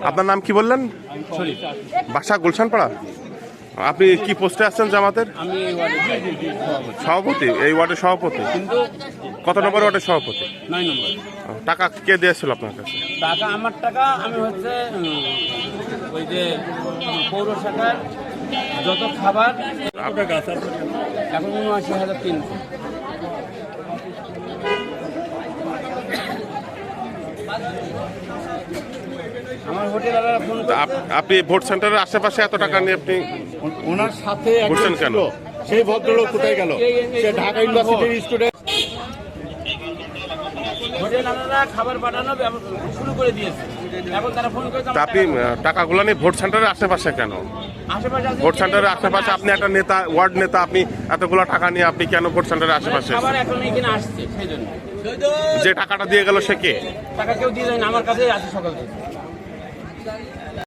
আপনার নাম কি বললেন? বাসা গুলশান পাড়া। আপনি কি পোস্টে আসছেন জামাতের? সভাপতি, এই ওয়ার্ডের সভাপতি। কত নম্বর ওয়ার্ডের সভাপতি? 9 নম্বর। টাকা কে দিয়েছিল আপনার কাছে? টাকা আমার টাকা, আমি হচ্ছে ওই যে পৌরসভার যত খাবার এখন ৭৯,৩০০। আমার হোটেলওয়ালারা ফোন করে আপনি ভোট সেন্টারের আশেপাশে এত টাকা নিয়ে আপনি ওনার সাথে বলছেন কেন? সেই ভদ্রলোক কোথায় গেল? সে ঢাকা ইউনিভার্সিটির স্টুডেন্ট। হোটেলওয়ালারা খাবার পাঠানো শুরু করে দিয়েছে। এখন তারা ফোন করে তা আপনি টাকাগুলো নিয়ে ভোট সেন্টারের আশেপাশে কেন? ভোট সেন্টারের আশেপাশে আপনি একটা নেতা, ওয়ার্ড নেতা, আপনি এতগুলো টাকা নিয়ে আপনি কেন ভোট সেন্টারের আশেপাশে? খাবার এখন এখানে আসছে সেই জন্য। যে টাকাটা দিয়ে গেল সে কে? টাকা কেউ দিয়ে যায় না, আমার কাছেই আছে সকাল থেকে।